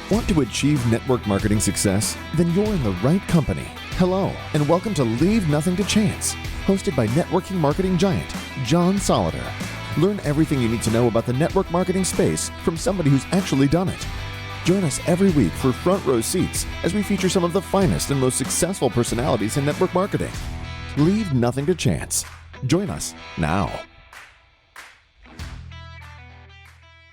Want to achieve network marketing success? Then you're in the right company. Hello, and welcome to Leave Nothing to Chance, hosted by networking marketing giant, John Solleder. Learn everything you need to know about the network marketing space from somebody who's actually done it. Join us every week for front row seats as we feature some of the finest and most successful personalities in network marketing. Leave nothing to chance. Join us now.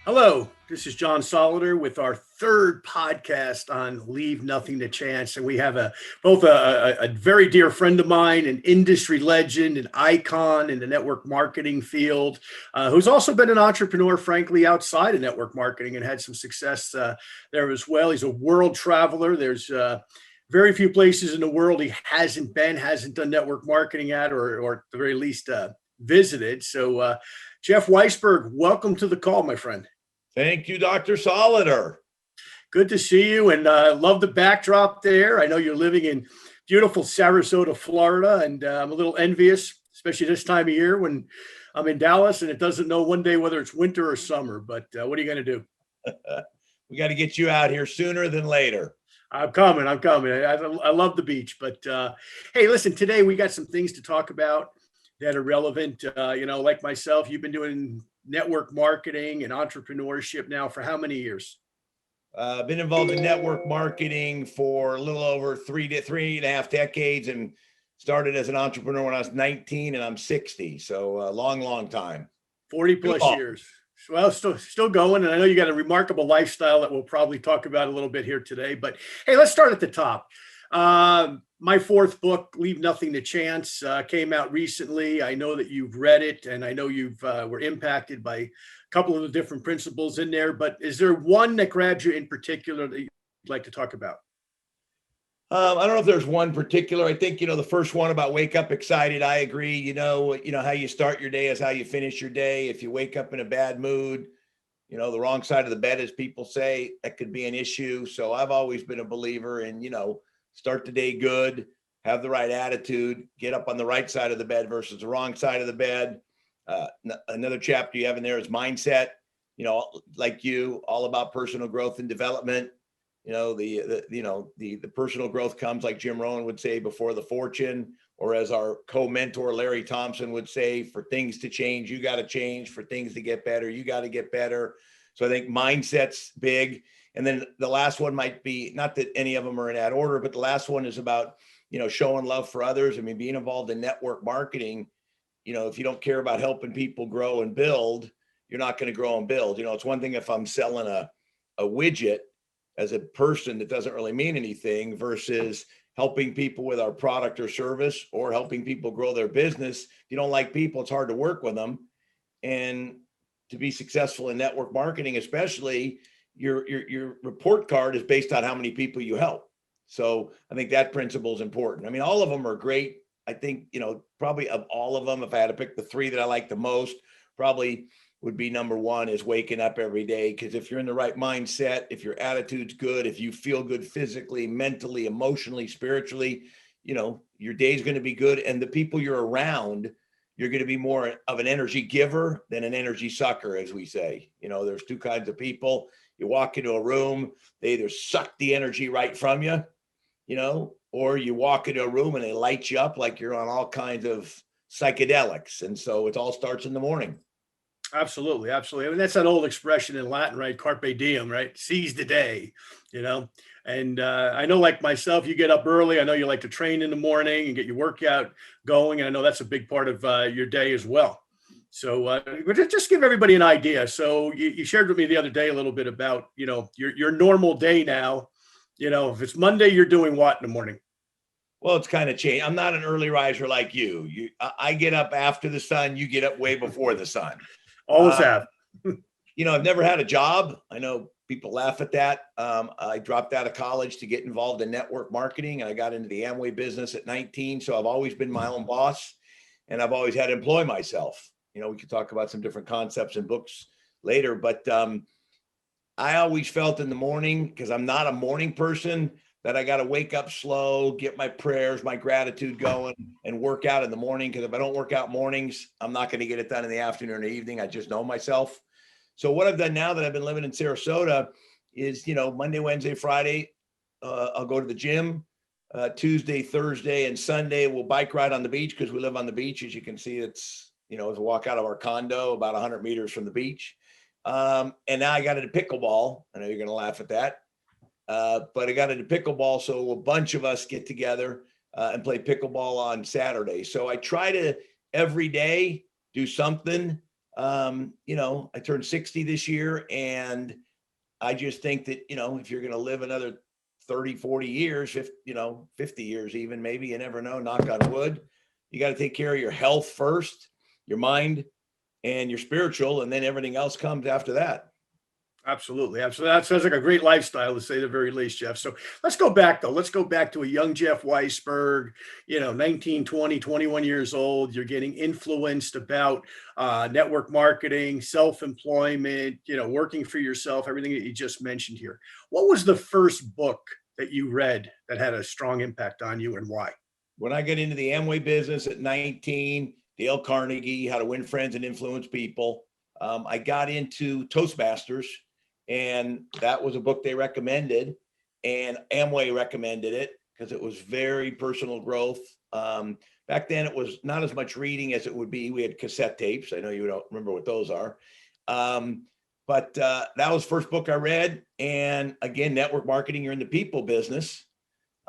Hello, this is John Solleder with our third podcast on Leave Nothing to Chance. And we have both a very dear friend of mine, an industry legend, an icon in the network marketing field, who's also been an entrepreneur, frankly, outside of network marketing and had some success there as well. He's a world traveler. There's very few places in the world he hasn't done network marketing at, or at the very least visited. So Jeff Weisberg, welcome to the call, my friend. Thank you, Dr. Solleder. Good to see you, and love the backdrop there. I know you're living in beautiful Sarasota, Florida, and I'm a little envious, especially this time of year when I'm in Dallas and it doesn't know one day whether it's winter or summer. But what are you going to do? We got to get you out here sooner than later. I'm coming. I love the beach. But hey, listen, today we got some things to talk about that are relevant. Like myself, you've been doing network marketing and entrepreneurship now for how many years? Been involved in network marketing for a little over three and a half decades, and started as an entrepreneur when I was 19 and I'm 60. So a long time. 40 plus years. Well, still going. And I know you got a remarkable lifestyle that we'll probably talk about a little bit here today, but hey, let's start at the top. My fourth book, Leave Nothing to Chance, came out recently. I know that you've read it, and I know you've were impacted by a couple of the different principles in there, but is there one that grabs you in particular that you'd like to talk about? I don't know if there's one particular. I think, the first one about wake up excited, I agree. How you start your day is how you finish your day. If you wake up in a bad mood, the wrong side of the bed, as people say, that could be an issue. So I've always been a believer in, start the day good, have the right attitude, get up on the right side of the bed versus the wrong side of the bed. Another chapter you have in there is mindset, like you, all about personal growth and development. The personal growth comes, like Jim Rohn would say, before the fortune, or as our co-mentor Larry Thompson would say, for things to change, you got to change. For things to get better, you got to get better. So I think mindset's big. And then the last one might be, not that any of them are in that order, but the last one is about, showing love for others. I mean, being involved in network marketing, if you don't care about helping people grow and build, you're not going to grow and build. It's one thing if I'm selling a widget as a person that doesn't really mean anything versus helping people with our product or service, or helping people grow their business. If you don't like people, it's hard to work with them. And to be successful in network marketing, especially, your report card is based on how many people you help. So I think that principle is important. I mean, all of them are great. I think, probably of all of them, if I had to pick the three that I like the most, probably would be number one is waking up every day. Because if you're in the right mindset, if your attitude's good, if you feel good physically, mentally, emotionally, spiritually, your day's going to be good. And the people you're around, you're going to be more of an energy giver than an energy sucker, as we say. There's two kinds of people. You walk into a room, they either suck the energy right from you, or you walk into a room and they light you up like you're on all kinds of psychedelics. And so it all starts in the morning. Absolutely. I mean, that's that old expression in Latin, right? Carpe diem, right? Seize the day, And I know, like myself, you get up early. I know you like to train in the morning and get your workout going. And I know that's a big part of your day as well. So just give everybody an idea. So you shared with me the other day a little bit about, your normal day now. If it's Monday, you're doing what in the morning? Well, it's kind of changed. I'm not an early riser like you. I get up after the sun. You get up way before the sun. Always have. I've never had a job. I know people laugh at that. I dropped out of college to get involved in network marketing, and I got into the Amway business at 19. So I've always been my own boss, and I've always had to employ myself. We could talk about some different concepts and books later, but I always felt in the morning, because I'm not a morning person, that I got to wake up slow, get my prayers, my gratitude going, and work out in the morning. Because if I don't work out mornings, I'm not going to get it done in the afternoon or evening. I just know myself. So what I've done now that I've been living in Sarasota is, Monday, Wednesday, Friday, I'll go to the gym. Tuesday, Thursday, and Sunday, we'll bike ride on the beach because we live on the beach. As you can see, it's, as a walk out of our condo, about 100 meters from the beach. And now I got into pickleball. I know you're going to laugh at that. But I got into pickleball. So a bunch of us get together and play pickleball on Saturday. So I try to every day do something. I turned 60 this year, and I just think that, if you're going to live another 30, 40 years, 50 years, even maybe, you never know, knock on wood, you got to take care of your health first, your mind and your spiritual, and then everything else comes after that. Absolutely. Absolutely. That sounds like a great lifestyle, to say the very least, Jeff. So let's go back, though. Let's go back to a young Jeff Weisberg, 19, 20, 21 years old. You're getting influenced about network marketing, self-employment, working for yourself, everything that you just mentioned here. What was the first book that you read that had a strong impact on you, and why? When I got into the Amway business at 19, Dale Carnegie, How to Win Friends and Influence People, I got into Toastmasters. And that was a book they recommended, and Amway recommended it because it was very personal growth. Back then, it was not as much reading as it would be. We had cassette tapes. I know you don't remember what those are. But that was the first book I read. And again, network marketing, you're in the people business.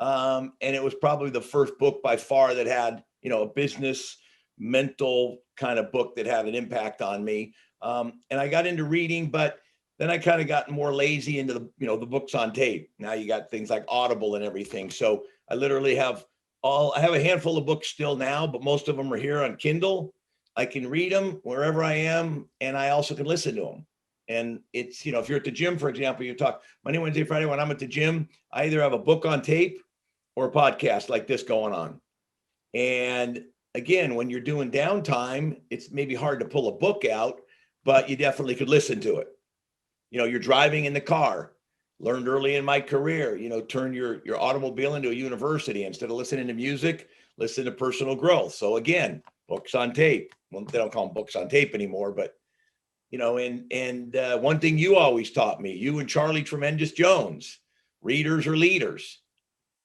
And it was probably the first book by far that had, a business mental kind of book that had an impact on me. And I got into reading, but then I kind of got more lazy into the books on tape. Now you got things like Audible and everything. So I literally I have a handful of books still now, but most of them are here on Kindle. I can read them wherever I am, and I also can listen to them. And it's, if you're at the gym, for example, you talk Monday, Wednesday, Friday, when I'm at the gym, I either have a book on tape or a podcast like this going on. And again, when you're doing downtime, it's maybe hard to pull a book out, but you definitely could listen to it. You're driving in the car. Learned early in my career, turn your automobile into a university. Instead of listening to music, listen to personal growth. So again, books on tape. Well, they don't call them books on tape anymore, but one thing you always taught me, you and Charlie Tremendous Jones, readers are leaders.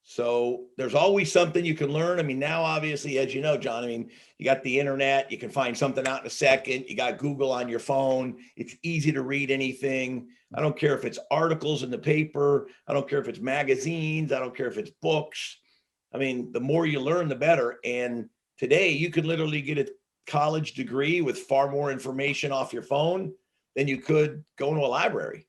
So there's always something you can learn. I mean, now, obviously, as you know, John, you got the internet, you can find something out in a second. You got Google on your phone. It's easy to read anything. I don't care if it's articles in the paper. I don't care if it's magazines. I don't care if it's books. The more you learn, the better. And today you could literally get a college degree with far more information off your phone than you could go into a library.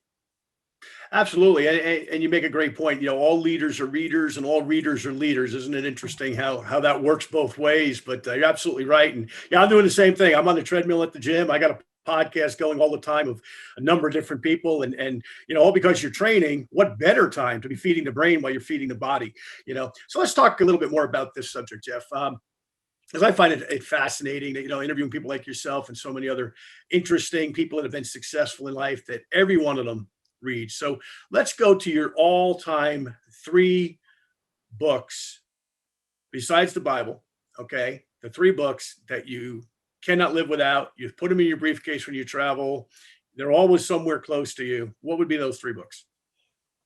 Absolutely. And you make a great point. All leaders are readers and all readers are leaders. Isn't it interesting how that works both ways? But you're absolutely right. And I'm doing the same thing. I'm on the treadmill at the gym. I got a podcast going all the time of a number of different people. And all because you're training, what better time to be feeding the brain while you're feeding the body? So let's talk a little bit more about this subject, Jeff. Because I find it fascinating that, interviewing people like yourself and so many other interesting people that have been successful in life, that every one of them read. So let's go to your all-time 3 books besides the Bible. Okay. The 3 books that you cannot live without. You put them in your briefcase when you travel. They're always somewhere close to you. What would be those 3 books?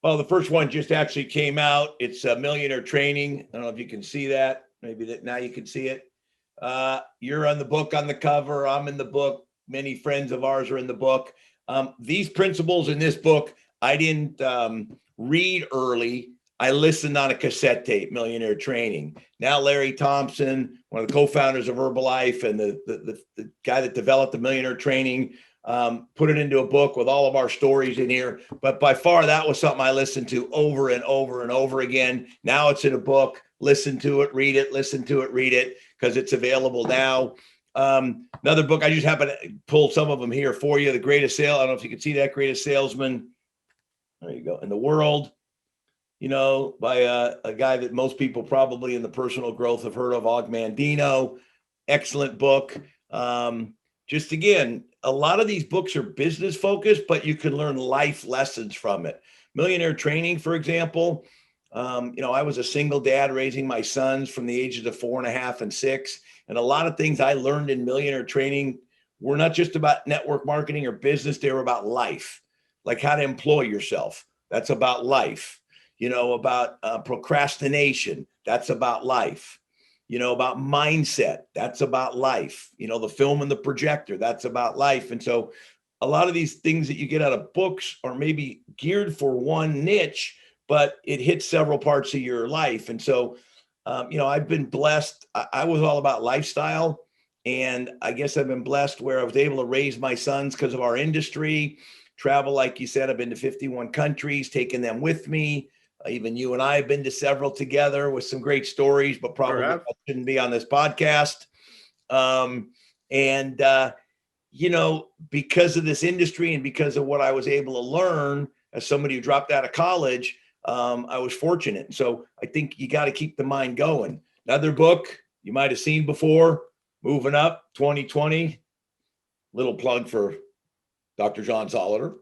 Well, the first one just actually came out. It's Millionaire Training. I don't know if you can see that. Maybe that now you can see it. You're on the book on the cover. I'm in the book. Many friends of ours are in the book. These principles in this book, I didn't read early. I listened on a cassette tape, Millionaire Training. Now, Larry Thompson, one of the co-founders of Herbalife and the guy that developed the Millionaire Training, put it into a book with all of our stories in here. But by far, that was something I listened to over and over and over again. Now it's in a book. Listen to it, read it, listen to it, read it, because it's available now. Another book, I just happen to pull some of them here for you. The Greatest Sale. I don't know if you can see that. Greatest Salesman. There you go. In the world, by a guy that most people probably in the personal growth have heard of, Og Mandino. Excellent book. Just again, a lot of these books are business focused, but you can learn life lessons from it. Millionaire Training, for example. I was a single dad raising my sons from the ages of 4.5 and 6. And a lot of things I learned in Millionaire Training were not just about network marketing or business. They were about life, like how to employ yourself, That's about life. About procrastination. That's about life. About mindset. That's about life. The film and the projector. That's about life. And so a lot of these things that you get out of books are maybe geared for one niche, but it hits several parts of your life. And so, I've been blessed. I was all about lifestyle. And I guess I've been blessed where I was able to raise my sons because of our industry, travel. Like you said, I've been to 51 countries, taking them with me. Even you and I have been to several together with some great stories, but probably shouldn't be on this podcast. Because of this industry and because of what I was able to learn as somebody who dropped out of college, I was fortunate. So I think you got to keep the mind going. Another book you might have seen before, Moving Up 2020, little plug for Dr. John Solleder.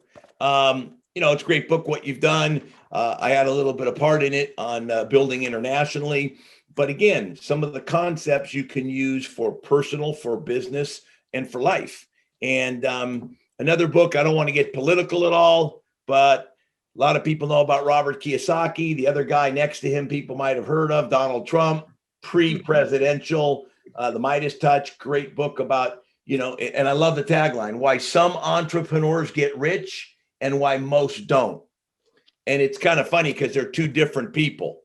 It's a great book, what you've done. I had a little bit of part in it on building internationally. But again, some of the concepts you can use for personal, for business, and for life. And another book, I don't want to get political at all, but a lot of people know about Robert Kiyosaki. The other guy next to him, people might have heard of, Donald Trump, pre-presidential, The Midas Touch, great book about, and I love the tagline, why some entrepreneurs get rich and why most don't. And it's kind of funny because they're two different people.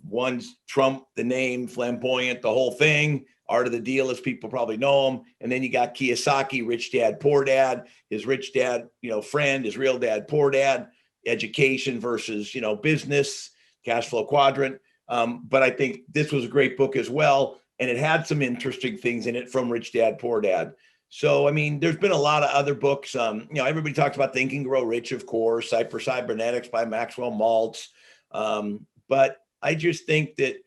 One's Trump, the name, flamboyant, the whole thing. Art of the Deal, as people probably know him. And then you got Kiyosaki, Rich Dad, Poor Dad, his rich dad, friend, his real dad, poor dad, education versus, business, cash flow quadrant. But I think this was a great book as well. And it had some interesting things in it from Rich Dad, Poor Dad. So, there's been a lot of other books. Everybody talks about Think and Grow Rich, of course, Cybernetics by Maxwell Maltz. But I just think that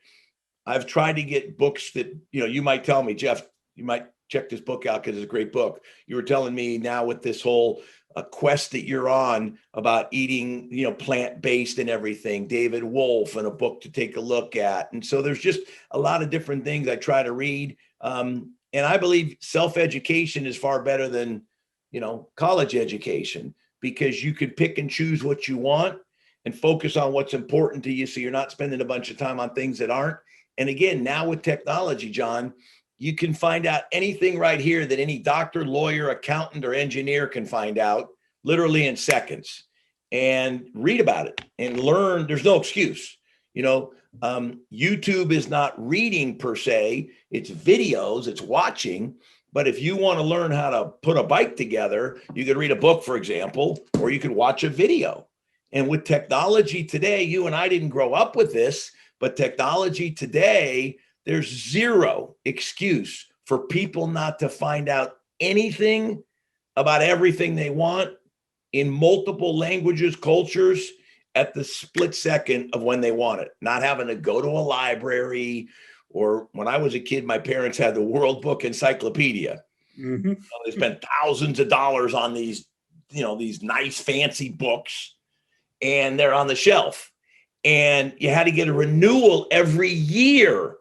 I've tried to get books that, you might tell me, Jeff, you might check this book out because it's a great book. You were telling me now with this whole quest that you're on about eating, plant-based and everything, David Wolf, and a book to take a look at. And so there's just a lot of different things I try to read. And I believe self-education is far better than, college education, because you can pick and choose what you want and focus on what's important to you. So you're not spending a bunch of time on things that aren't. And again, now with technology, John, you can find out anything right here that any doctor, lawyer, accountant, or engineer can find out literally in seconds, and read about it and learn. There's no excuse. YouTube is not reading per se. It's videos, it's watching. But if you want to learn how to put a bike together, you could read a book, for example, or you could watch a video. And with technology today, you and I didn't grow up with this, but technology today, there's zero excuse for people not to find out anything about everything they want in multiple languages, cultures, at the split second of when they want it, not having to go to a library. Or when I was a kid, my parents had the World Book Encyclopedia. Mm-hmm. They spent thousands of dollars on these, these nice fancy books, and they're on the shelf. And you had to get a renewal every year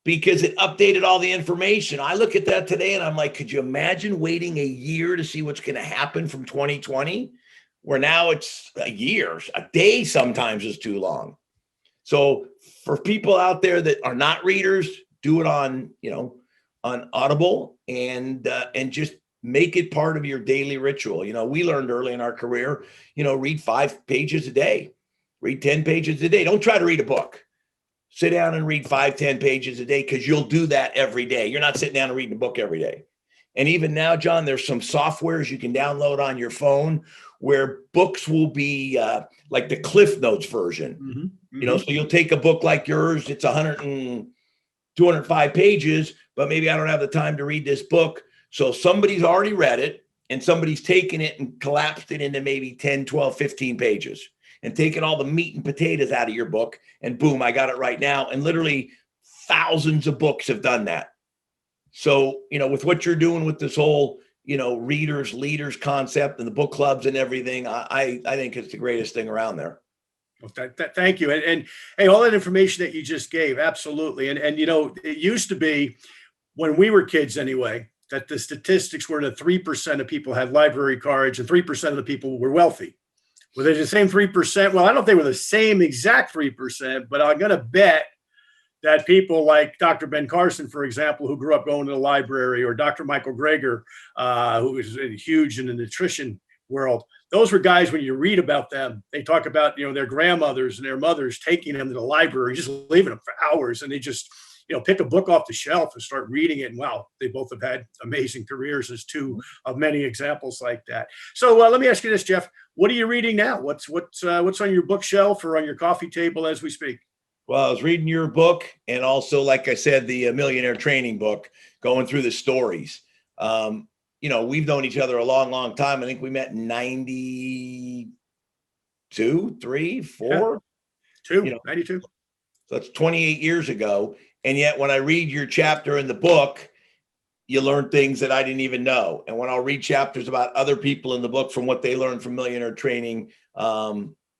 because it updated all the information. I look at that today and I'm like, could you imagine waiting a year to see what's going to happen from 2020? Where now it's a year, a day sometimes is too long. So for people out there that are not readers, do it on, on Audible, and just make it part of your daily ritual. We learned early in our career, read 5 pages a day, read 10 pages a day. Don't try to read a book. Sit down and read 5-10 pages a day, because you'll do that every day. You're not sitting down and reading a book every day. And even now, John, there's some softwares you can download on your phone where books will be like the Cliff Notes version. Mm-hmm. Mm-hmm. So you'll take a book like yours, it's 205 pages, but maybe I don't have the time to read this book. So somebody's already read it and somebody's taken it and collapsed it into maybe 10, 12, 15 pages and taken all the meat and potatoes out of your book, and boom, I got it right now. And literally thousands of books have done that. So, with what you're doing with this whole, readers, leaders concept and the book clubs and everything, I think it's the greatest thing around there. Well, thank you. And hey, all that information that you just gave, absolutely. And it used to be, when we were kids anyway, that the statistics were that 3% of people had library cards and 3% of the people were wealthy. Well, they're the same 3%. Well, I don't know if they were the same exact 3%, but I'm going to bet that people like Dr. Ben Carson, for example, who grew up going to the library, or Dr. Michael Greger, who was huge in the nutrition world, those were guys, when you read about them, they talk about, their grandmothers and their mothers taking them to the library, just leaving them for hours. And they just, pick a book off the shelf and start reading it. And wow, they both have had amazing careers as two of many examples like that. So let me ask you this, Jeff, what are you reading now? What's on your bookshelf or on your coffee table as we speak? Well, I was reading your book, and also, like I said, the Millionaire Training book, going through the stories. We've known each other a long, long time. I think we met in 92, 3, 4. 92. So that's 28 years ago. And yet when I read your chapter in the book, you learn things that I didn't even know. And when I'll read chapters about other people in the book from what they learned from Millionaire Training,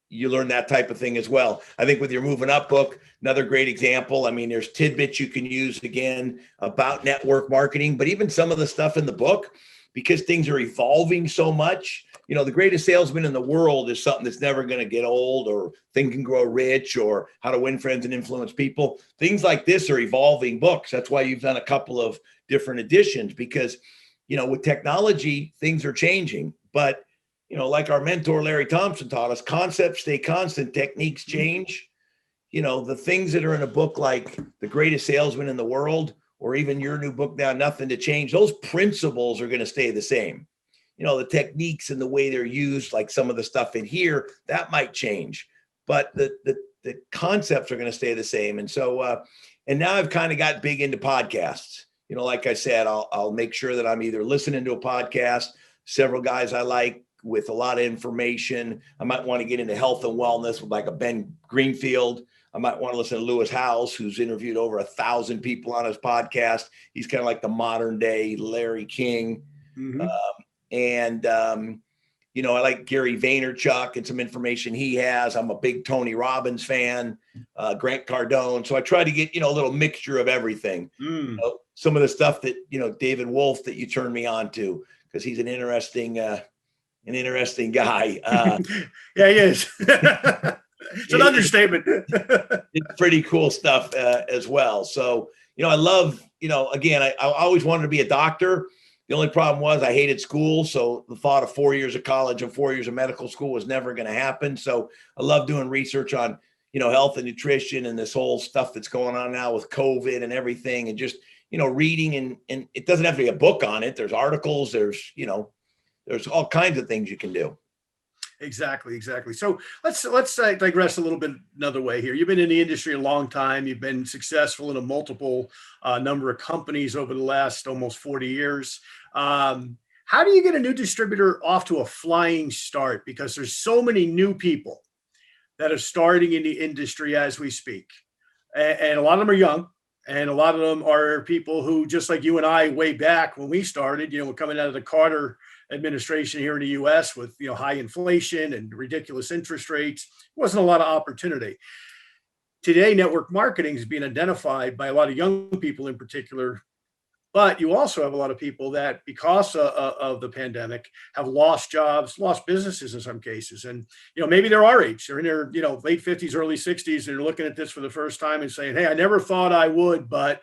you learn that type of thing as well. I think with your Moving Up book, another great example. I mean, there's tidbits you can use again about network marketing, but even some of the stuff in the book, because things are evolving so much. The greatest salesman in the world is something that's never going to get old, or Think and Grow Rich, or How to Win Friends and Influence People. Things like this are evolving books. That's why you've done a couple of different editions, because, with technology, things are changing. But, like our mentor, Larry Thompson, taught us, concepts stay constant, techniques change. The things that are in a book like The Greatest Salesman in the World, or even your new book now, Nothing to Change, those principles are going to stay the same. The techniques and the way they're used, like some of the stuff in here, that might change, but the concepts are going to stay the same. And so, and now I've kind of got big into podcasts. Like I said, I'll make sure that I'm either listening to a podcast, several guys I like with a lot of information. I might want to get into health and wellness with like a Ben Greenfield. I might want to listen to Lewis Howes, who's interviewed over 1,000 people on his podcast. He's kind of like the modern day Larry King. Mm-hmm. I like Gary Vaynerchuk and some information he has. I'm a big Tony Robbins fan, Grant Cardone. So I try to get, a little mixture of everything. Some of the stuff that, David Wolf, that you turned me on to, because he's an interesting guy. Yeah, he is. It's an understatement. It's pretty cool stuff as well. So, I love, again, I always wanted to be a doctor. The only problem was I hated school. So the thought of 4 years of college and 4 years of medical school was never going to happen. So I love doing research on, health and nutrition and this whole stuff that's going on now with COVID and everything, and just, reading, and it doesn't have to be a book on it. There's articles, there's all kinds of things you can do. Exactly. So let's digress a little bit another way here. You've been in the industry a long time. You've been successful in a multiple number of companies over the last almost 40 years. How do you get a new distributor off to a flying start? Because there's so many new people that are starting in the industry as we speak. And a lot of them are young. And a lot of them are people who, just like you and I, way back when we started, we're coming out of the Carter administration here in the U.S. with, high inflation and ridiculous interest rates. Wasn't a lot of opportunity. Today, network marketing is being identified by a lot of young people in particular, but you also have a lot of people that, because of the pandemic, have lost jobs, lost businesses in some cases. And, maybe they're our age. They're in their, late 50s, early 60s, and they're looking at this for the first time and saying, hey, I never thought I would, but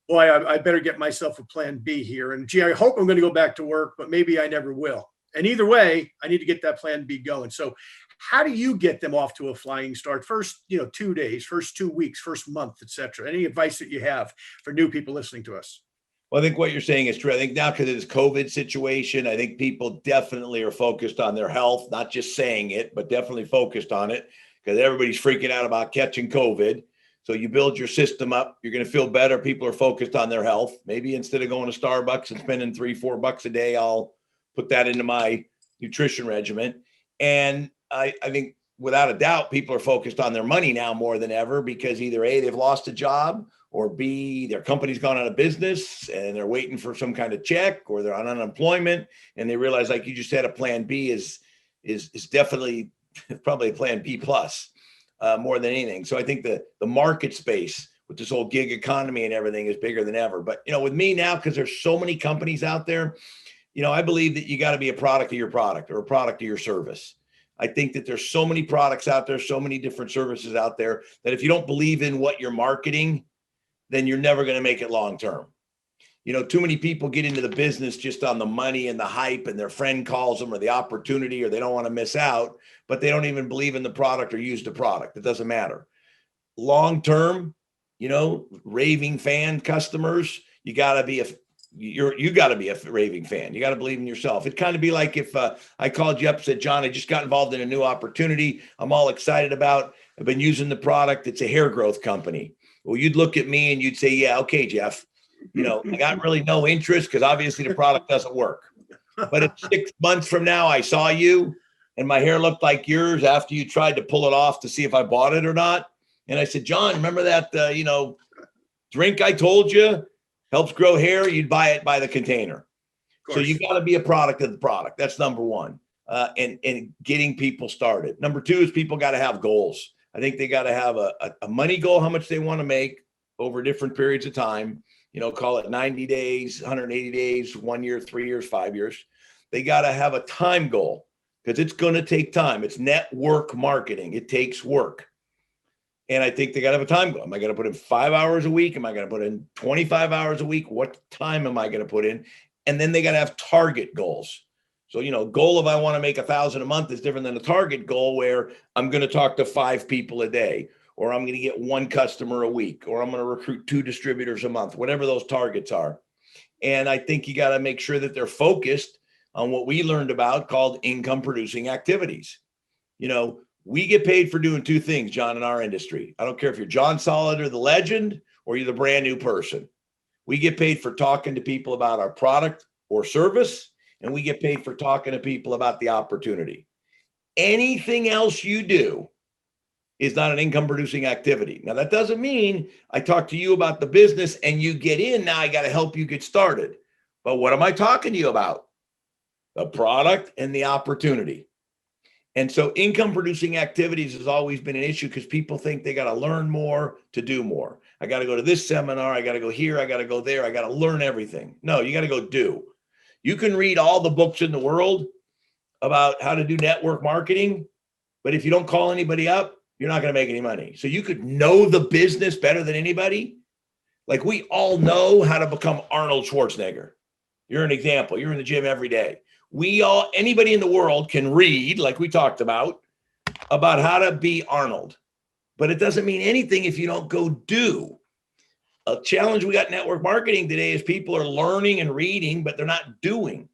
boy, I better get myself a plan B here. And gee, I hope I'm going to go back to work, but maybe I never will. And either way, I need to get that plan B going. So how do you get them off to a flying start? First, 2 days, first 2 weeks, first month, et cetera. Any advice that you have for new people listening to us? Well, I think what you're saying is true. I think now, because of this COVID situation, I think people definitely are focused on their health, not just saying it, but definitely focused on it, because everybody's freaking out about catching COVID. So you build your system up, you're going to feel better. People are focused on their health. Maybe instead of going to Starbucks and spending $3-4 a day, I'll put that into my nutrition regimen. And I think without a doubt, people are focused on their money now more than ever, because either A, they've lost a job, or B, their company's gone out of business and they're waiting for some kind of check, or they're on unemployment, and they realize, like you just said, a plan B is definitely probably a plan B plus more than anything. So I think the market space with this whole gig economy and everything is bigger than ever. But, with me now, because there's so many companies out there, I believe that you got to be a product of your product, or a product of your service. I think that there's so many products out there, so many different services out there, that if you don't believe in what you're marketing, then you're never going to make it long term. Too many people get into the business just on the money and the hype, and their friend calls them, or the opportunity, or they don't want to miss out, but they don't even believe in the product or use the product. It doesn't matter. Long term, raving fan customers, you got to be a raving fan. You got to believe in yourself. It'd kind of be like if I called you up and said, John, I just got involved in a new opportunity I'm all excited about. I've been using the product. It's a hair growth company. Well, you'd look at me and you'd say, yeah, okay, Jeff. I got really no interest because obviously the product doesn't work. But if 6 months from now I saw you and my hair looked like yours after you tried to pull it off to see if I bought it or not, and I said, John, remember that drink I told you helps grow hair? You'd buy it by the container. So you got to be a product of the product. That's number one. And getting people started. Number two is people got to have goals. I think they got to have a money goal, how much they want to make over different periods of time. Call it 90 days, 180 days, 1 year, 3 years, 5 years. They got to have a time goal because it's going to take time. It's network marketing. It takes work. And I think they got to have a time goal. Am I going to put in 5 hours a week? Am I going to put in 25 hours a week? What time am I going to put in? And then they got to have target goals. So, goal of I want to make 1,000 a month is different than a target goal where I'm going to talk to 5 people a day, or I'm going to get 1 customer a week, or I'm going to recruit 2 distributors a month, whatever those targets are. And I think you got to make sure that they're focused on what we learned about called income producing activities. We get paid for doing 2 things, John, in our industry. I don't care if you're John Solleder, the legend, or you're the brand new person. We get paid for talking to people about our product or service, and we get paid for talking to people about the opportunity. Anything else you do is not an income producing activity. Now, that doesn't mean I talk to you about the business and you get in. Now I got to help you get started. But what am I talking to you about? The product and the opportunity. And so income producing activities has always been an issue because people think they got to learn more to do more. I got to go to this seminar. I got to go here. I got to go there. I got to learn everything. No, you got to go do. You can read all the books in the world about how to do network marketing, but if you don't call anybody up, you're not going to make any money. So you could know the business better than anybody. Like we all know how to become Arnold Schwarzenegger. You're an example. You're in the gym every day. Anybody in the world can read, like we talked about how to be Arnold, but it doesn't mean anything if you don't go do. A challenge we got in network marketing today is people are learning and reading, but they're not doing.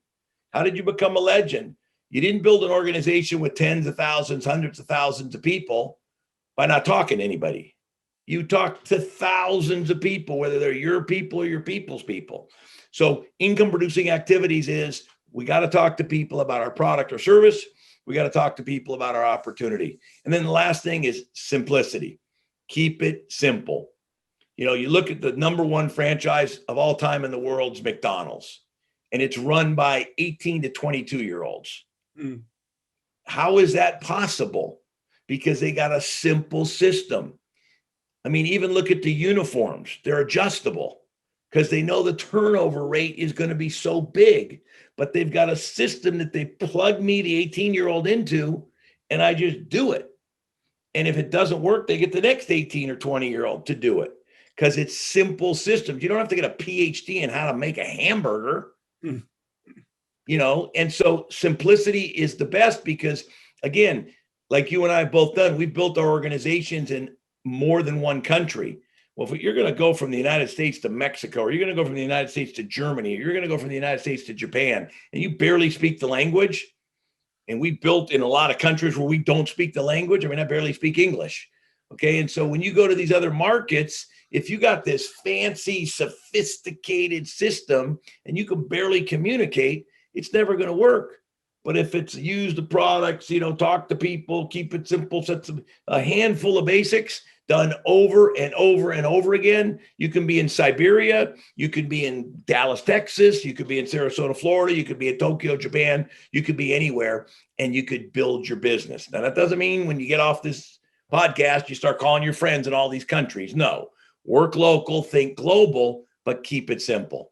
How did you become a legend? You didn't build an organization with tens of thousands, hundreds of thousands of people by not talking to anybody. You talk to thousands of people, whether they're your people or your people's people. So income producing activities is we got to talk to people about our product or service. We got to talk to people about our opportunity. And then the last thing is simplicity. Keep it simple. You look at the number 1 franchise of all time in the world's McDonald's, and it's run by 18 to 22-year-olds. How is that possible? Because they got a simple system. I mean, even look at the uniforms. They're adjustable because they know the turnover rate is going to be so big, but they've got a system that they plug me, the 18-year-old, into, and I just do it. And if it doesn't work, they get the next 18 or 20-year-old to do it because it's simple systems. You don't have to get a PhD in how to make a hamburger, and so simplicity is the best because, again, like you and I have both done, we've built our organizations in more than one country. Well, if you're going to go from the United States to Mexico, or you're going to go from the United States to Germany, or you're going to go from the United States to Japan, and you barely speak the language, and we built in a lot of countries where we don't speak the language. I mean, I barely speak English. Okay. And so when you go to these other markets, if you got this fancy, sophisticated system and you can barely communicate, it's never going to work. But if it's use the products, talk to people, keep it simple, set a handful of basics done over and over and over again. You can be in Siberia. You could be in Dallas, Texas. You could be in Sarasota, Florida. You could be in Tokyo, Japan. You could be anywhere and you could build your business. Now, that doesn't mean when you get off this podcast, you start calling your friends in all these countries. No, work local, think global, but keep it simple.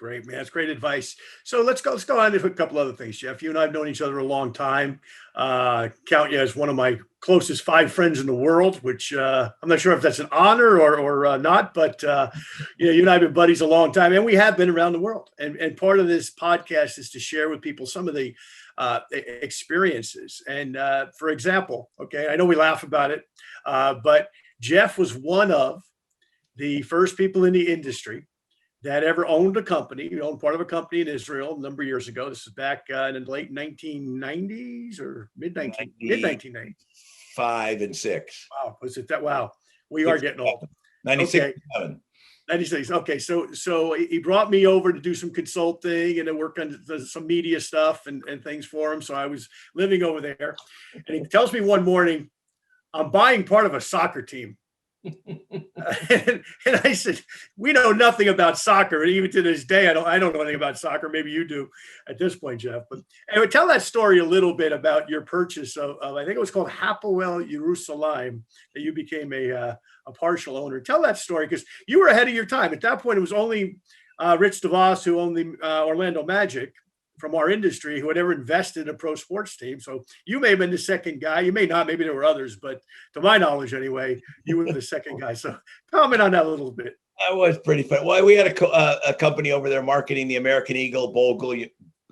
Great, man. That's great advice. So let's go on to a couple other things, Jeff. You and I have known each other a long time. Count you as one of my closest 5 friends in the world, which I'm not sure if that's an honor or not, but you and I have been buddies a long time, and we have been around the world. And part of this podcast is to share with people some of the experiences. And for example, okay, I know we laugh about it, but Jeff was one of the first people in the industry that ever owned a company. He owned part of a company in Israel a number of years ago. This is back in the late 1990s or mid 1990s. 5 and 6. Wow, was it that? Wow, we are getting old. 96. Okay. 96. Okay, so he brought me over to do some consulting and to work on some media stuff and things for him. So I was living over there, and he tells me one morning, "I'm buying part of a soccer team." and I said, "We know nothing about soccer, and even to this day, I don't know anything about soccer. Maybe you do at this point, Jeff." But anyway, tell that story a little bit about your purchase of I think it was called Hapoel Yerushalayim, that you became a partial owner. Tell that story, because you were ahead of your time. At that point, it was only Rich DeVos, who owned the Orlando Magic, from our industry, who had ever invested in a pro sports team. So you may have been the second guy. You may not. Maybe there were others, but to my knowledge anyway, you were the second guy. So comment on that a little bit. That was pretty fun. Well, we had a company over there marketing the American Eagle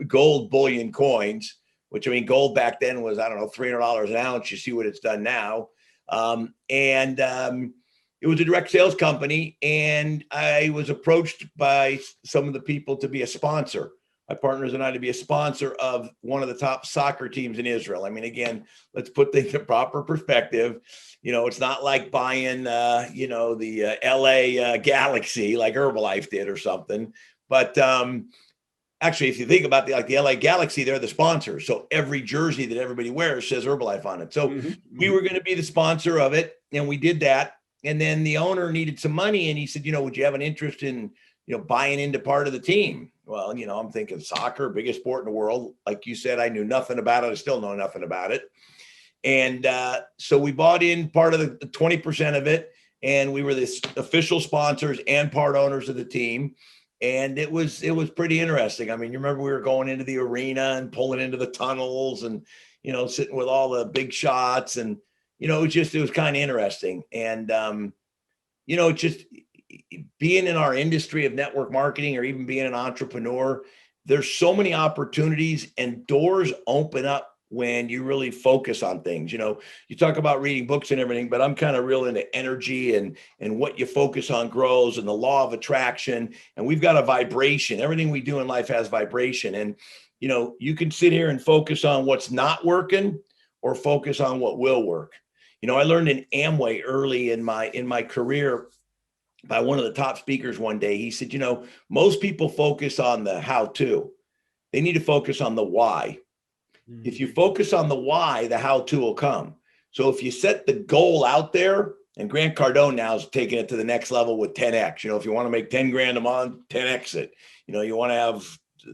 gold bullion coins, which, I mean, gold back then was, I don't know, $300 an ounce. You see what it's done now. It was a direct sales company, and I was approached by some of the people to be a sponsor. My partners and I, to be a sponsor of one of the top soccer teams in Israel. I mean, again, let's put things in proper perspective. It's not like buying, the LA Galaxy like Herbalife did or something. But actually, if you think about the LA Galaxy, they're the sponsor. So every jersey that everybody wears says Herbalife on it. So we were going to be the sponsor of it, and we did that. And then the owner needed some money, and he said, would you have an interest in, buying into part of the team? Well, I'm thinking soccer, biggest sport in the world. Like you said, I knew nothing about it. I still know nothing about it. And so we bought in part of the 20% of it, and we were the official sponsors and part owners of the team. And it was pretty interesting. I mean, you remember we were going into the arena and pulling into the tunnels and, sitting with all the big shots. And, it was kind of interesting. And, just being in our industry of network marketing, or even being an entrepreneur, there's so many opportunities, and doors open up when you really focus on things. You talk about reading books and everything, but I'm kind of real into energy and what you focus on grows, and the law of attraction. And we've got a vibration. Everything we do in life has vibration. And, you can sit here and focus on what's not working, or focus on what will work. I learned in Amway early in my career by one of the top speakers one day. He said, most people focus on the how-to. They need to focus on the why. If you focus on the why, the how-to will come. So if you set the goal out there, and Grant Cardone now is taking it to the next level with 10X. If you want to make 10 grand a month, 10X it. You want to have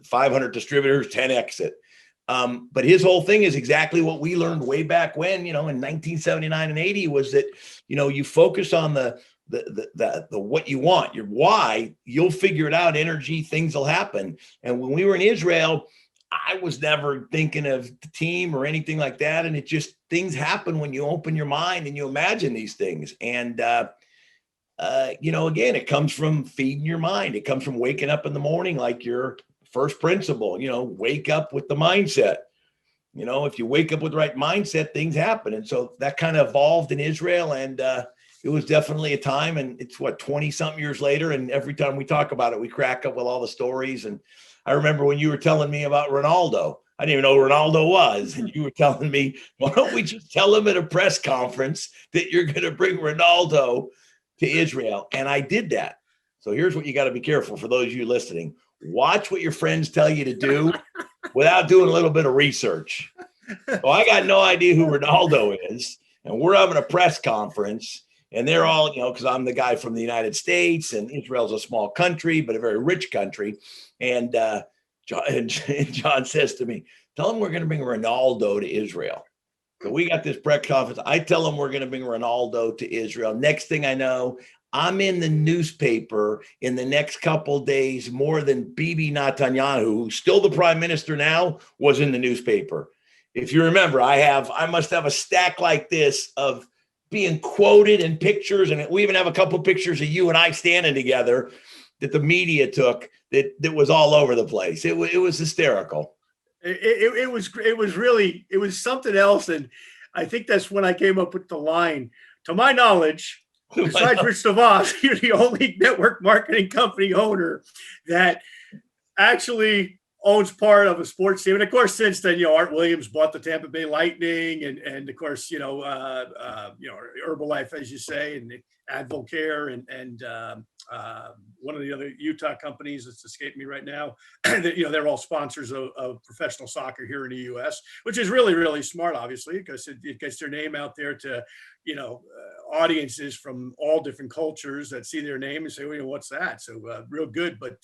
500 distributors, 10X it. But his whole thing is exactly what we learned way back when, in 1979 and 80, was that, you focus on the what you want, your why, you'll figure it out. Energy, things will happen. And when we were in Israel, I was never thinking of the team or anything like that. And it just, things happen when you open your mind and you imagine these things. And, again, it comes from feeding your mind. It comes from waking up in the morning, like your first principle, wake up with the mindset. If you wake up with the right mindset, things happen. And so that kind of evolved in Israel. And, it was definitely a time, and it's 20 something years later. And every time we talk about it, we crack up with all the stories. And I remember when you were telling me about Ronaldo, I didn't even know who Ronaldo was. And you were telling me, why don't we just tell him at a press conference that you're going to bring Ronaldo to Israel? And I did that. So here's what you got to be careful for those of you listening. Watch what your friends tell you to do without doing a little bit of research. So I got no idea who Ronaldo is. And we're having a press conference. And they're all, because I'm the guy from the United States, and Israel's a small country, but a very rich country. And John says to me, tell them we're going to bring Ronaldo to Israel. So we got this press conference. I tell them we're going to bring Ronaldo to Israel. Next thing I know, I'm in the newspaper in the next couple of days more than Bibi Netanyahu, who's still the prime minister now, was in the newspaper. If you remember, I must have a stack like this of being quoted in pictures, and we even have a couple of pictures of you and I standing together that the media took that was all over the place. It was hysterical. It was something else, and I think that's when I came up with the line. To my knowledge, besides Rich DeVos, you're the only network marketing company owner that actually owns part of a sports team. And of course, since then, Art Williams bought the Tampa Bay Lightning, and of course, Herbalife, as you say, and Advocare, and one of the other Utah companies that's escaped me right now. They're all sponsors of professional soccer here in the U.S., which is really, really smart, obviously, because it gets their name out there to, audiences from all different cultures that see their name and say, well, what's that? So real good. But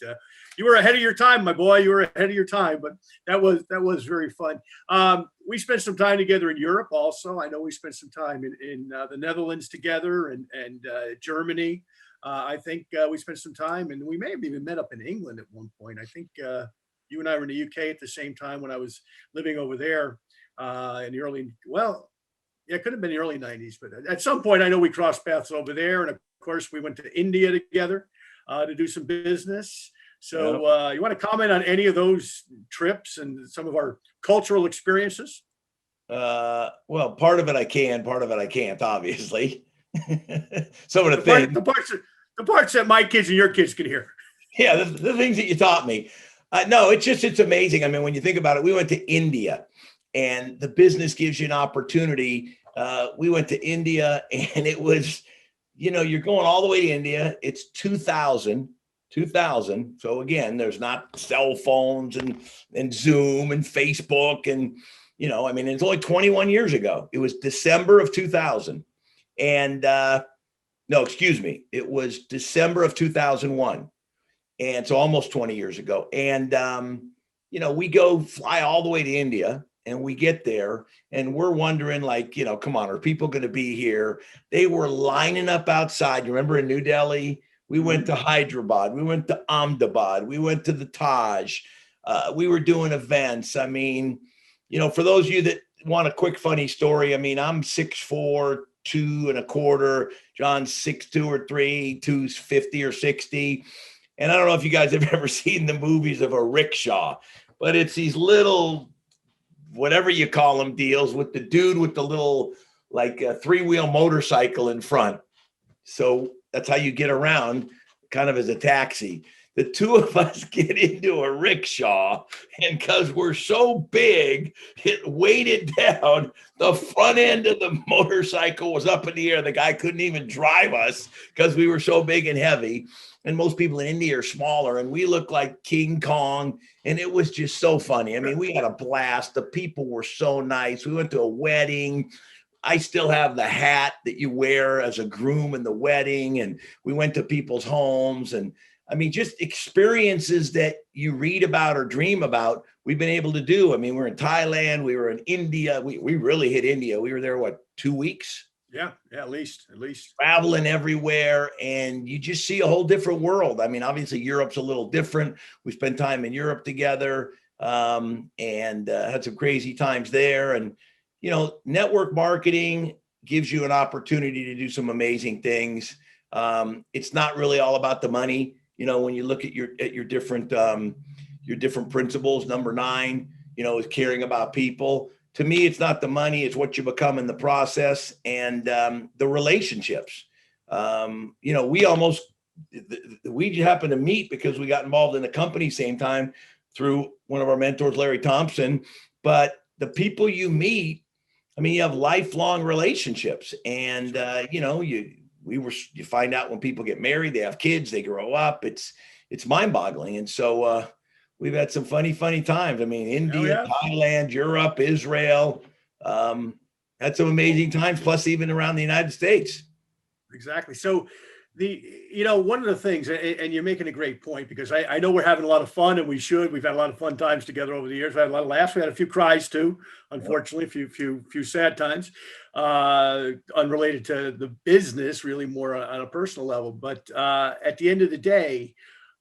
you were ahead of your time, my boy. You were ahead of your time. But that was very fun. We spent some time together in Europe also. I know we spent some time in the Netherlands together and Germany. I think we spent some time, and we may have even met up in England at one point. I think you and I were in the UK at the same time when I was living over there in the early, it could have been the early 90s, but at some point I know we crossed paths over there. And of course we went to India together to do some business. So you want to comment on any of those trips and some of our cultural experiences? Well, part of it I can, part of it I can't, obviously. Some of the parts that my kids and your kids can hear. Yeah, the things that you taught me. No, it's amazing. I mean, when you think about it, we went to India, and the business gives you an opportunity. We went to India, and it was, you're going all the way to India. It's 2000. So again, there's not cell phones and Zoom and Facebook. And, it's only 21 years ago. It was December of 2000. And no, excuse me. It was December of 2001. And so almost 20 years ago. And, we fly all the way to India, and we get there and we're wondering, come on, are people going to be here? They were lining up outside. You remember in New Delhi? We went to Hyderabad. We went to Ahmedabad. We went to the Taj. We were doing events. I mean, for those of you that want a quick, funny story, I'm 6'4", 2.25. John's 6'2" or 3, 250 or 60. And I don't know if you guys have ever seen the movies of a rickshaw, but it's these little, whatever you call them, deals with the dude with the little, a 3-wheel motorcycle in front. So that's how you get around, kind of as a taxi. The two of us get into a rickshaw, and because we're so big, it weighted down. The front end of the motorcycle was up in the air. The guy couldn't even drive us because we were so big and heavy. And most people in India are smaller, and we look like King Kong. And it was just so funny. We had a blast. The people were so nice. We went to a wedding. I still have the hat that you wear as a groom in the wedding. And we went to people's homes, and just experiences that you read about or dream about, we've been able to do. We're in Thailand. We were in India. We really hit India. We were there, 2 weeks? Yeah, at least. Traveling everywhere, and you just see a whole different world. Obviously Europe's a little different. We spent time in Europe together, and had some crazy times there. And, network marketing gives you an opportunity to do some amazing things. It's not really all about the money. When you look at your different principles, number 9, is caring about people. To me, it's not the money, it's what you become in the process, and the relationships. We happened to meet because we got involved in the company same time through one of our mentors, Larry Thompson. But the people you meet, you have lifelong relationships, and you find out when people get married, they have kids, they grow up. It's mind-boggling, and so. We've had some funny times. India, Thailand, Europe, Israel, had some amazing times, plus even around the United States. Exactly. So One of the things, and you're making a great point, because I know we're having a lot of fun, and we've had a lot of fun times together over the years. We had a lot of laughs. We had a few cries too, unfortunately, a few sad times, unrelated to the business, really more on a personal level. But at the end of the day,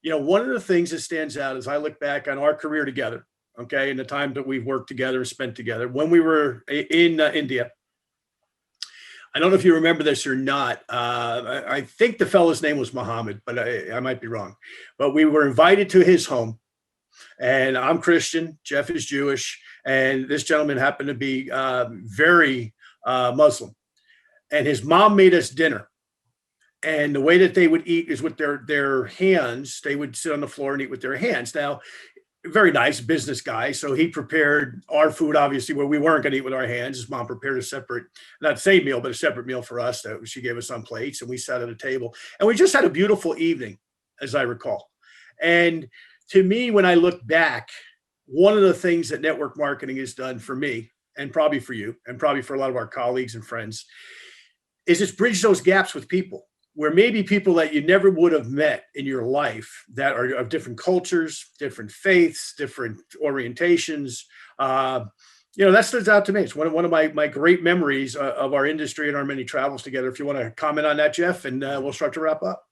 one of the things that stands out as I look back on our career together, okay, and the time that we've worked together and spent together when we were in India. I don't know if you remember this or not. I think the fellow's name was Muhammad, but I might be wrong. But we were invited to his home, and I'm Christian. Jeff is Jewish, and this gentleman happened to be very Muslim. And his mom made us dinner. And the way that they would eat is with their hands. They would sit on the floor and eat with their hands. Now, very nice business guy. So he prepared our food, obviously, where we weren't going to eat with our hands. His mom prepared a separate, not the same meal, but a separate meal for us that she gave us on plates, and we sat at a table. And we just had a beautiful evening, as I recall. And to me, when I look back, one of the things that network marketing has done for me, and probably for you, and probably for a lot of our colleagues and friends, is it's bridged those gaps with people, where maybe people that you never would have met in your life that are of different cultures, different faiths, different orientations. That stands out to me. It's one of my great memories of our industry and our many travels together. If you want to comment on that, Jeff, and we'll start to wrap up.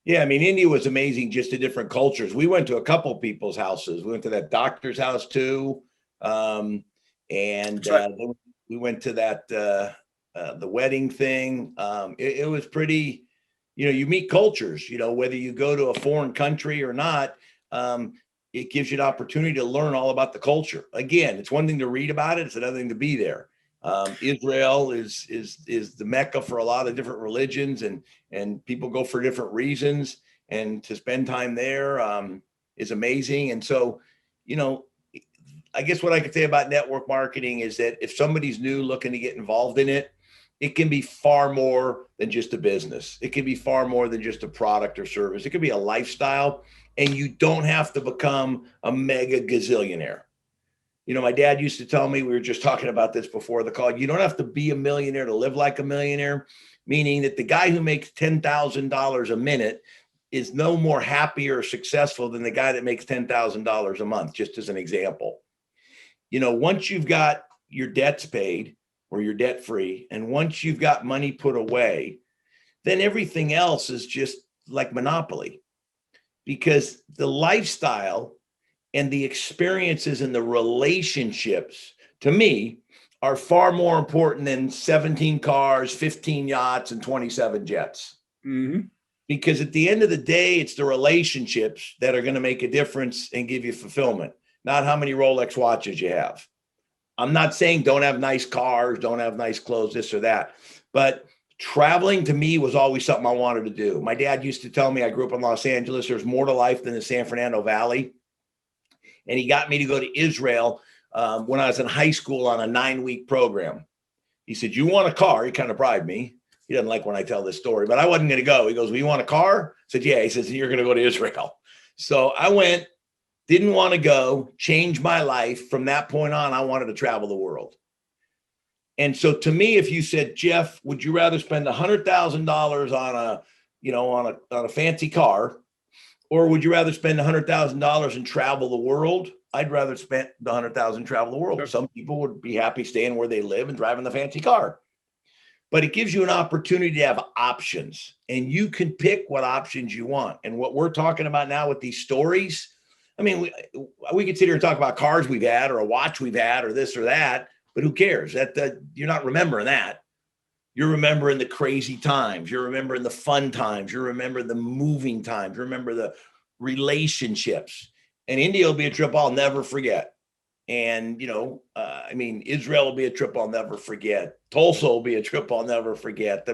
Yeah, I mean, India was amazing, just the different cultures. We went to a couple people's houses. We went to that doctor's house too. Right. We went to that, the wedding thing. It was pretty, you meet cultures, whether you go to a foreign country or not, it gives you an opportunity to learn all about the culture. Again, it's one thing to read about it. It's another thing to be there. Israel is the Mecca for a lot of different religions, and people go for different reasons, and to spend time there is amazing. And so, I guess what I could say about network marketing is that if somebody's new looking to get involved in it, it can be far more than just a business. It can be far more than just a product or service. It could be a lifestyle, and you don't have to become a mega gazillionaire. My dad used to tell me, we were just talking about this before the call, you don't have to be a millionaire to live like a millionaire, meaning that the guy who makes $10,000 a minute is no more happy or successful than the guy that makes $10,000 a month, just as an example. Once you've got your debts paid, or you're debt free, and once you've got money put away, then everything else is just like Monopoly, because the lifestyle and the experiences and the relationships, to me, are far more important than 17 cars, 15 yachts, and 27 jets. Mm-hmm. Because at the end of the day, it's the relationships that are going to make a difference and give you fulfillment, not how many Rolex watches you have. I'm not saying don't have nice cars, don't have nice clothes, this or that, but traveling to me was always something I wanted to do. My dad used to tell me, I grew up in Los Angeles, there's more to life than the San Fernando Valley. And he got me to go to Israel when I was in high school on a 9-week program. He said, "You want a car?" He kind of bribed me. He doesn't like when I tell this story, but I wasn't going to go. He goes, "Well, you want a car?" I said, "Yeah." He says, "You're going to go to Israel." So I went. Didn't want to go, changed my life. From that point on, I wanted to travel the world. And so to me, if you said, "Jeff, would you rather spend $100,000 on a fancy car, or would you rather spend $100,000 and travel the world?" I'd rather spend the $100,000 and travel the world. Sure. Some people would be happy staying where they live and driving the fancy car. But it gives you an opportunity to have options, and you can pick what options you want. And what we're talking about now with these stories, I mean, we could sit here and talk about cars we've had, or a watch we've had, or this or that, but who cares? That you're not remembering that. You're remembering the crazy times. You're remembering the fun times. You're remembering the moving times. You remember the relationships. And India will be a trip I'll never forget. And, Israel will be a trip I'll never forget. Tulsa will be a trip I'll never forget.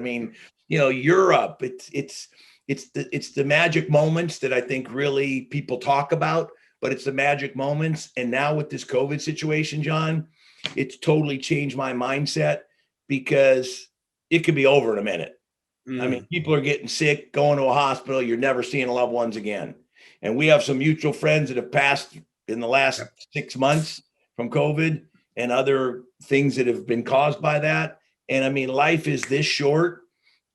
Europe, it's the magic moments that I think really people talk about, but it's the magic moments. And now with this COVID situation, John, it's totally changed my mindset, because it could be over in a minute. I mean, people are getting sick, going to a hospital. You're never seeing loved ones again. And we have some mutual friends that have passed in the last 6 months from COVID and other things that have been caused by that. And I mean, life is this short.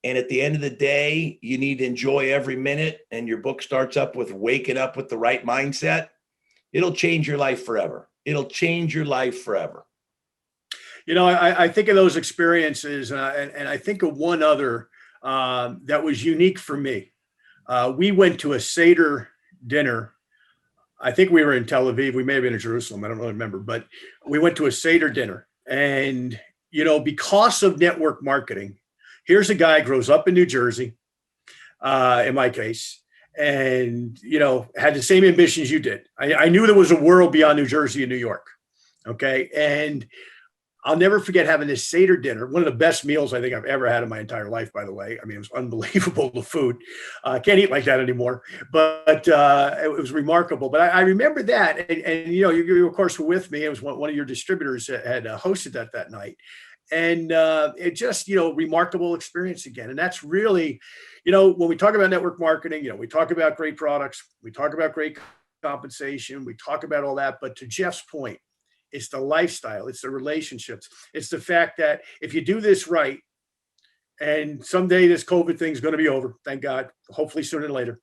And at the end of the day, you need to enjoy every minute. And your book starts up with waking up with the right mindset. It'll change your life forever. It'll change your life forever. I think of those experiences, and I think of one other that was unique for me. We went to a Seder dinner. I think we were in Tel Aviv. We may have been in Jerusalem. I don't really remember, but we went to a Seder dinner. And, because of network marketing, here's a guy grows up in New Jersey, in my case, and, had the same ambitions you did. I knew there was a world beyond New Jersey and New York. Okay. And I'll never forget having this Seder dinner, one of the best meals I think I've ever had in my entire life, by the way. I mean, it was unbelievable, the food. I can't eat like that anymore, but it was remarkable. But I remember that. And you, of course, were with me. It was one of your distributors that had hosted that night. And it just, remarkable experience again. And that's really, when we talk about network marketing, we talk about great products, we talk about great compensation, we talk about all that. But to Jeff's point, it's the lifestyle, it's the relationships, it's the fact that if you do this right, and someday this COVID thing is going to be over, thank God, hopefully sooner than later,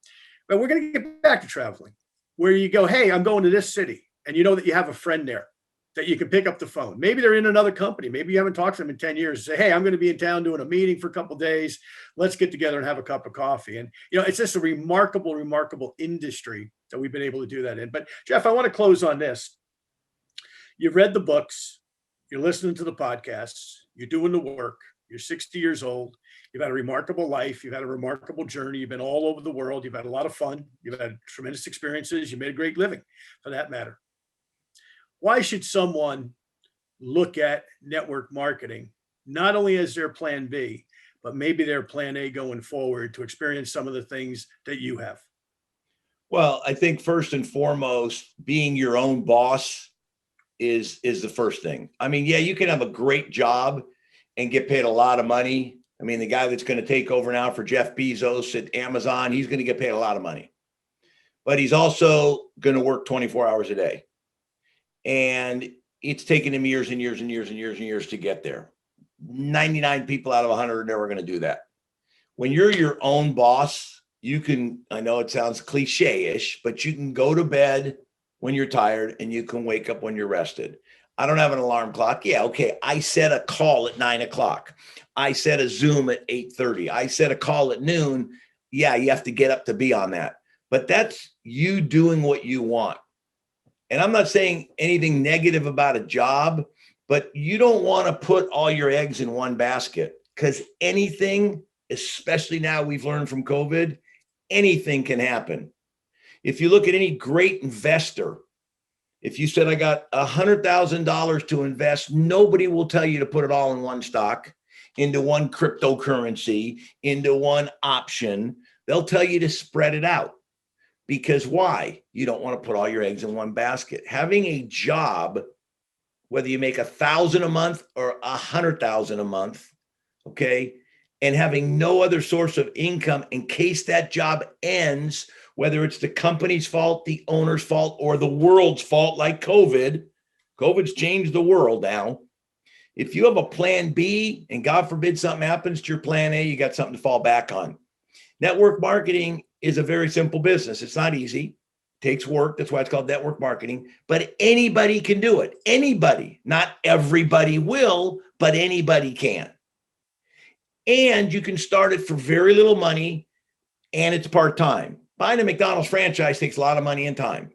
but we're going to get back to traveling, where you go, hey, I'm going to this city, and you know that you have a friend there that you can pick up the phone. Maybe they're in another company. Maybe you haven't talked to them in 10 years. Say, hey, I'm going to be in town doing a meeting for a couple of days. Let's get together and have a cup of coffee. And, it's just a remarkable, remarkable industry that we've been able to do that in. But Jeff, I want to close on this. You've read the books, you're listening to the podcasts, you're doing the work, you're 60 years old, you've had a remarkable life, you've had a remarkable journey, you've been all over the world, you've had a lot of fun, you've had tremendous experiences, you made a great living, for that matter. Why should someone look at network marketing, not only as their plan B, but maybe their plan A going forward to experience some of the things that you have? Well, I think first and foremost, being your own boss is the first thing. I mean, yeah, you can have a great job and get paid a lot of money. I mean, the guy that's going to take over now for Jeff Bezos at Amazon, he's going to get paid a lot of money, but he's also going to work 24 hours a day. And it's taken him years and years and years and years and years to get there. 99 people out of 100 are never going to do that. When you're your own boss, you can, I know it sounds cliche-ish, but you can go to bed when you're tired and you can wake up when you're rested. I don't have an alarm clock. Yeah, okay. I set a call at 9:00. I set a Zoom at 8:30. I set a call at noon. Yeah, you have to get up to be on that. But that's you doing what you want. And I'm not saying anything negative about a job, but you don't want to put all your eggs in one basket, because anything, especially now we've learned from COVID, anything can happen. If you look at any great investor, if you said, I got $100,000 to invest, nobody will tell you to put it all in one stock, into one cryptocurrency, into one option. They'll tell you to spread it out. Because why? You don't want to put all your eggs in one basket. Having a job, whether you make $1,000 a month or $100,000 a month, okay, and having no other source of income in case that job ends, whether it's the company's fault, the owner's fault, or the world's fault, like COVID. COVID's changed the world now. If you have a plan B and God forbid something happens to your plan A, you got something to fall back on. Network marketing is a very simple business. It's not easy. It takes work. That's why it's called network marketing. But anybody can do it. Anybody. Not everybody will, but anybody can. And you can start it for very little money, and it's part-time. Buying a McDonald's franchise takes a lot of money and time.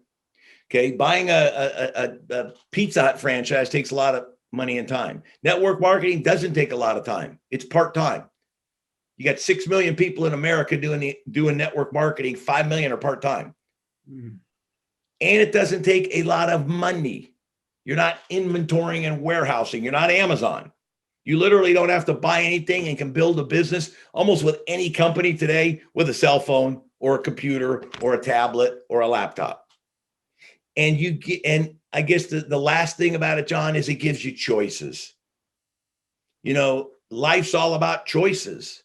Okay, buying a Pizza Hut franchise takes a lot of money and time. Network marketing doesn't take a lot of time. It's part-time. You got 6 million people in America doing network marketing. 5 million are part-time. Mm-hmm. And it doesn't take a lot of money. You're not inventorying and warehousing. You're not Amazon. You literally don't have to buy anything and can build a business almost with any company today with a cell phone or a computer or a tablet or a laptop. And I guess the last thing about it, John, is it gives you choices. Life's all about choices.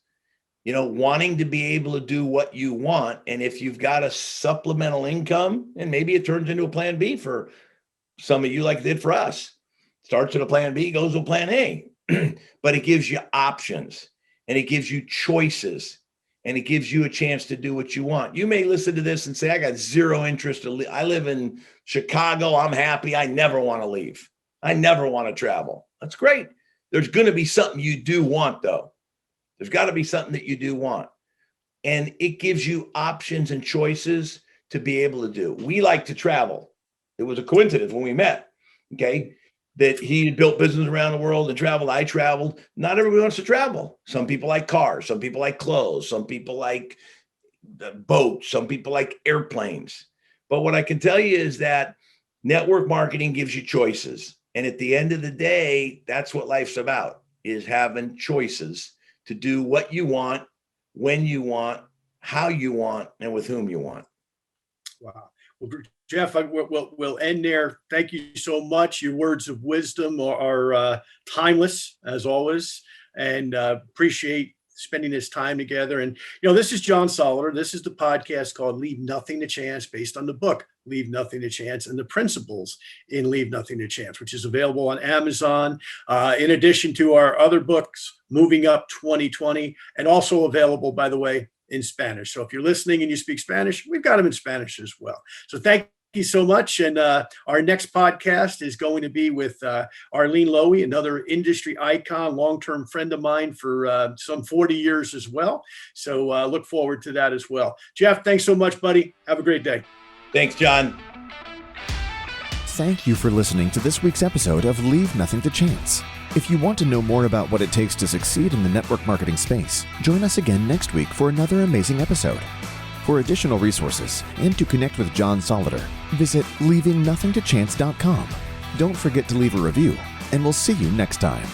Wanting to be able to do what you want. And if you've got a supplemental income, and maybe it turns into a plan B for some of you like it did for us. Starts with a plan B, goes to a plan A. But it gives you options. and it gives you choices, and it gives you a chance to do what you want. You may listen to this and say, I got zero interest to leave. I live in Chicago. I'm happy. I never want to leave. I never want to travel. That's great. There's going to be something you do want, though. There's got to be something that you do want. And it gives you options and choices to be able to do. We like to travel. It was a coincidence when we met, okay, that he built business around the world and traveled. I traveled. Not everybody wants to travel. Some people like cars. Some people like clothes. Some people like boats. Some people like airplanes. But what I can tell you is that network marketing gives you choices. And at the end of the day, that's what life's about, is having choices to do what you want, when you want, how you want, and with whom you want. Wow. Well, Jeff, we'll end there. Thank you so much. Your words of wisdom are timeless, as always, and appreciate spending this time together. And, this is John Solleder. This is the podcast called Leave Nothing to Chance, based on the book, Leave Nothing to Chance, and the principles in Leave Nothing to Chance, which is available on Amazon, in addition to our other books, Moving Up 2020, and also available, by the way, in Spanish. So if you're listening and you speak Spanish, we've got them in Spanish as well. So thank you so much. And our next podcast is going to be with Arlene Lowy, another industry icon, long-term friend of mine for some 40 years as well. So look forward to that as well. Jeff, thanks so much, buddy. Have a great day. Thanks, John. Thank you for listening to this week's episode of Leave Nothing to Chance. If you want to know more about what it takes to succeed in the network marketing space, join us again next week for another amazing episode. For additional resources and to connect with John Solleder, visit leavingnothingtochance.com. Don't forget to leave a review, and we'll see you next time.